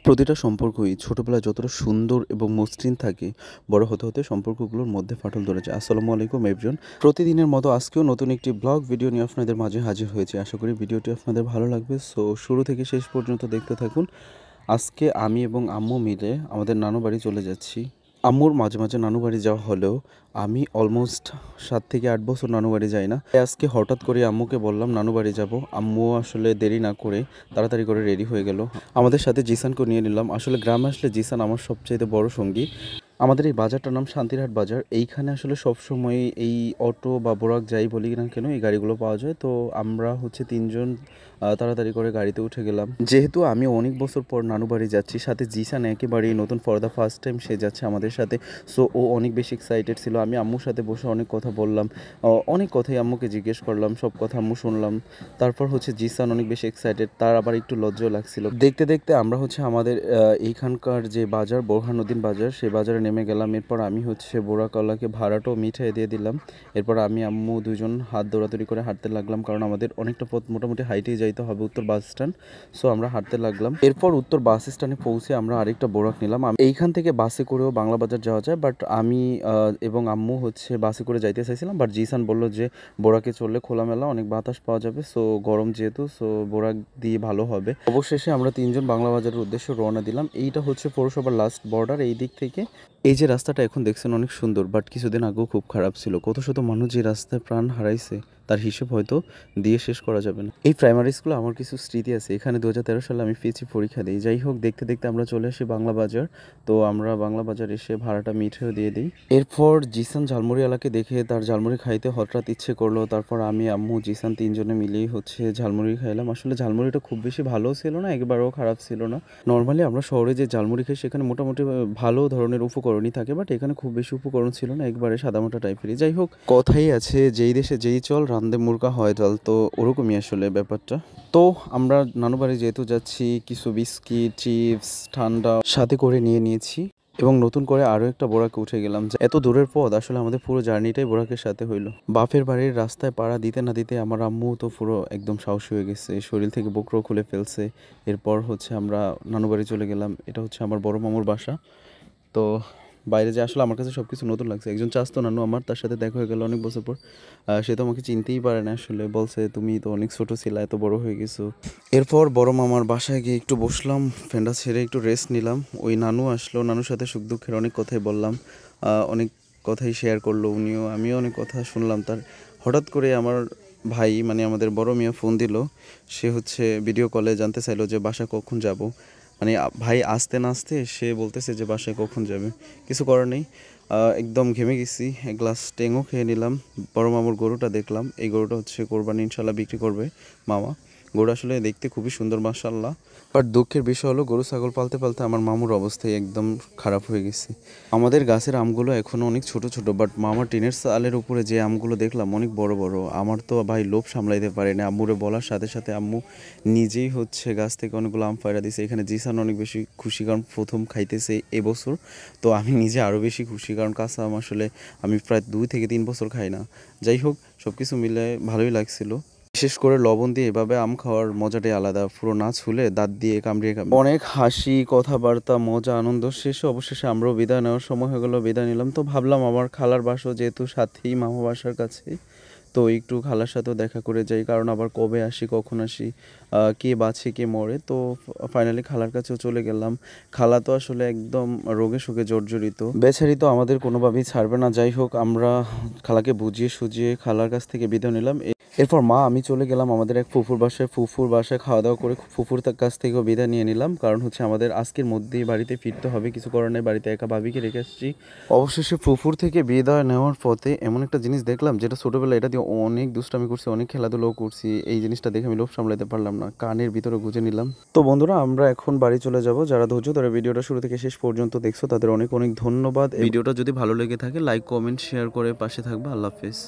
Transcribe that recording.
প্রতিটা সম্পর্কই ছোটবেলায় যতটা সুন্দর এবং মসৃণ থাকে, বড় হতে হতে সম্পর্কগুলোর মধ্যে ফাটল ধরে যায়। আসসালামু আলাইকুম এভরিওয়ান। প্রতিদিনের মতো আজকেও নতুন একটি ব্লগ ভিডিও নিয়ে আপনাদের মাঝে হাজির হয়েছে। আশা করি ভিডিওটি আপনাদের ভালো লাগবে। সো শুরু থেকে শেষ পর্যন্ত দেখতে থাকুন। আজকে আমি এবং আম্মু মিলে আমাদের নানু বাড়ি চলে যাচ্ছি। আম্মুর মাঝে মাঝে নানু বাড়ি যাওয়া হলেও আমি অলমোস্ট 7 থেকে 8 বছর নানু বাড়ি যাই না। আজকে হঠাৎ করে আম্মুকে বললাম নানু বাড়ি যাব। আম্মু আসলে দেরি না করে তাড়াতাড়ি করে রেডি হয়ে গেল। আমাদের সাথে জিসানকে নিয়ে নিলাম। আসলে গ্রামে আসলে জিসান আমার সবচাইতে বড় সঙ্গী। আমাদের এই বাজারটার নাম শান্তিরহাট বাজার। এইখানে আসলে সবসময় এই অটো বা বোরাক যাই বলি না কেন এই গাড়িগুলো পাওয়া যায়। তো আমরা হচ্ছে 3 জন তাড়াতাড়ি করে গাড়িতে উঠে গেলাম। যেহেতু আমি অনেক বছর পর নানু বাড়ি যাচ্ছি, সাথে জিসান একেবারেই নতুন, ফর দ্য ফার্স্ট টাইম সে যাচ্ছে আমাদের সাথে। সো ও অনেক বেশি এক্সাইটেড ছিল। আমি আম্মুর সাথে বসে অনেক কথা বললাম, অনেক কথাই আম্মুকে জিজ্ঞেস করলাম, সব কথা আম্মু শুনলাম। তারপর হচ্ছে জিসান অনেক বেশি এক্সাইটেড, তার আবার একটু লজ্জাও লাগছিল। দেখতে দেখতে আমরা হচ্ছে আমাদের এইখানকার যে বাজার বোরহানুদ্দিন বাজার, সেই বাজারে নেমে গেলাম। এরপর আমি হচ্ছে বোরাকওয়ালাকে ভাড়াটাও মিঠাই দিয়ে দিলাম। এরপর আমি আম্মু দুজন হাত দৌড়াদৌড়ি করে হাঁটতে লাগলাম, কারণ আমাদের অনেকটা পথ মোটামুটি হাইটেই যাইতে হবে উত্তর বাস স্ট্যান্ড। সো আমরা হাঁটতে লাগলাম। এরপর উত্তর বাস স্ট্যান্ডে পৌঁছে আমরা আরেকটা বোরাক নিলাম। এইখান থেকে বাসে করেও বাংলা বাজার যাওয়া যায়, বাট আমি এবং আম্মু হচ্ছে বাসে করে যাইতে চাইছিলাম, বাট জিসান বললো যে বোরাকে চললে খোলামেলা অনেক বাতাস পাওয়া যাবে, সো গরম যেহেতু, সো বোরাক দিয়ে ভালো হবে। অবশেষে আমরা 3 জন বাংলা বাজারের উদ্দেশ্যে রওনা দিলাম। এইটা হচ্ছে পৌরসভার লাস্ট বর্ডার। এই দিক থেকে এই যে রাস্তাটা এখন দেখছেন অনেক সুন্দর, বাট কিছুদিন আগেও খুব খারাপ ছিল। কত শত মানুষ যে রাস্তায় প্রাণ হারাইছে তার হিসেব হয়তো দিয়ে শেষ করা যাবে না। এই প্রাইমারি স্কুলে আমার কিছু স্মৃতি আছে। এখানে 2013 সালে আমি পিএইচসি পরীক্ষা দিই। যাই হোক, দেখতে দেখতে আমরা চলে আসি বাংলা বাজার। তো আমরা বাংলা বাজার এসে ভাড়াটা মিঠেও দিয়ে দিই। এরপর জিসান ঝালমুড়িওয়ালাকে দেখে তার ঝালমুড়ি খাইতে হঠাৎ ইচ্ছে করলো। তারপর আমি আম্মু জিসান 3 জনে মিলেই হচ্ছে ঝালমুড়ি খাইলাম। আসলে ঝালমুড়িটা খুব বেশি ভালোও ছিল না, একবারও খারাপ ছিল না। নর্মালি আমরা শহরে যে ঝালমুড়ি খাই সেখানে মোটামুটি ভালো ধরনের উপকরণই থাকে, বাট এখানে খুব বেশি উপকরণ ছিল না, একবারে সাদামাটা টাইপেরই। যাই হোক, কথাই আছে যেই দেশে যেই চল রান্দে মুরগা হয় ডাল, তো ওরকমই আসলে ব্যাপারটা। তো আমরা নানু বাড়ি যেহেতু যাচ্ছি, কিছু বিস্কিট, চিপস, ঠান্ডা সাথে করে নিয়ে নিয়েছি এবং নতুন করে আরও একটা বোরাকে উঠে গেলাম। এত দূরের পথ, আসলে আমাদের পুরো জার্নিটাই বোরাকের সাথে হইলো। বাপের বাড়ির রাস্তায় পাড়া দিতে না দিতে আমার আম্মু তো পুরো একদম সাহসী হয়ে গেছে, শরীর থেকে বকরও খুলে ফেলছে। এরপর হচ্ছে আমরা নানু বাড়ি চলে গেলাম। এটা হচ্ছে আমার বড় মামুর বাসা। তো বাইরে যে আসলে আমার কাছে সব কিছু নতুন লাগছে। একজন চাস্তো নানু আমার, তার সাথে দেখা হয়ে গেল অনেক বছর পর। সে তো আমাকে চিনতেই পারে না আসলে, বলছে তুমি তো অনেক ছোটো ছিলা, এত বড় হয়ে গেছো। এরপর বড় মামার বাসায় গিয়ে একটু বসলাম, ফ্যানটা ছেড়ে একটু রেস্ট নিলাম। ওই নানু আসলো, নানুর সাথে সুখ দুঃখের অনেক কথাই বললাম, অনেক কথাই শেয়ার করলো উনিও, আমিও অনেক কথা শুনলাম তার। হঠাৎ করে আমার ভাই মানে আমাদের বড় মিয়া ফোন দিল। সে হচ্ছে ভিডিও কলে জানতে চাইলো যে বাসা কখন যাব। মানে ভাই আসতে না আসতে সে বলতেছে যে বাসায় কখন যাবে। কিছু করার নেই, একদম ঘেমে গেছি। এক গ্লাস টেঙও খেয়ে নিলাম। বড় মামুর গরুটা দেখলাম, এই গরুটা হচ্ছে কোরবানি ইনশাল্লাহ বিক্রি করবে মামা। গরু আসলে দেখতে খুবই সুন্দর মাশাআল্লাহ, বাট দুঃখের বিষয় হলো গরু ছাগল পালতে পালতে আমার মামুর অবস্থায় একদম খারাপ হয়ে গেছে। আমাদের গাছের আমগুলো এখনও অনেক ছোট ছোট, বাট মামার টিনের চালের উপরে যে আমগুলো দেখলাম অনেক বড় বড়। আমার তো ভাই লোভ সামলাইতে পারে না, আম্মুরে বলার সাথে সাথে আম্মু নিজেই হচ্ছে গাছ থেকে অনেকগুলো আম পায়রা দিছে। এখানে জিসান অনেক বেশি খুশি, কারণ প্রথম খাইতেছে এবছর। তো আমি নিজে আরও বেশি খুশি, কারণ কাঁচা আম আসলে আমি প্রায় 2 থেকে 3 বছর খাই না। যাই হোক, সব কিছু মিলে ভালোই লাগছিল। বিশেষ করে লবণ দিয়ে এভাবে আম খাওয়ার মজাটাই আলাদা, পুরো না ছুলে দাঁত দিয়ে কামড়িয়ে কামড়িয়ে। অনেক হাসি, কথাবার্তা, মজা, আনন্দ শেষে অবশেষে আমরাও বিদায় নেওয়ার সময় হয়ে গেলো, বিদায় নিলাম। তো ভাবলাম আমার খালার বাসাও যেহেতু সাথেই মামা বাসার কাছে, তো একটু খালার সাথেও দেখা করে যাই, কারণ আবার কবে আসি কখন আসি, কে বাঁচে কে মরে। তো ফাইনালি খালার কাছেও চলে গেলাম। খালা তো আসলে একদম রোগে শোকে জর্জরিত, বেচারি তো আমাদের কোনোভাবেই ছাড়বে না। যাই হোক, আমরা খালাকে বুঝিয়ে সুঝিয়ে খালার কাছ থেকে বিদায় নিলাম। এরপর মা আমি চলে গেলাম আমাদের এক ফুফুর বাসায়। ফুফুর বাসায় খাওয়া দাওয়া করে ফুফুর কাছ থেকেও বিদায় নিয়ে নিলাম, কারণ হচ্ছে আমাদের আজকের মধ্যেই বাড়িতে ফিরতে হবে, কিছু করার নেই, বাড়িতে একা ভাবিকে রেখে আসছি। অবশেষে ফুফুর থেকে বিদায় নেওয়ার পথে এমন একটা জিনিস দেখলাম, যেটা ছোটোবেলায় এটা দিয়ে অনেক দুষ্টামি করছি, অনেক খেলাধুলাও করছি। এই জিনিসটা দেখে আমি লোভ সামলাতে পারলাম না, কানের ভিতরে গুঁজে নিলাম। তো বন্ধুরা, আমরা এখন বাড়ি চলে যাব। যারা ধৈর্য ধরে ভিডিওটা শুরু থেকে শেষ পর্যন্ত দেখছো তাদের অনেক অনেক ধন্যবাদ। ভিডিওটা যদি ভালো লেগে থাকে লাইক কমেন্ট শেয়ার করে পাশে থাকবে। আল্লাহ হাফেজ।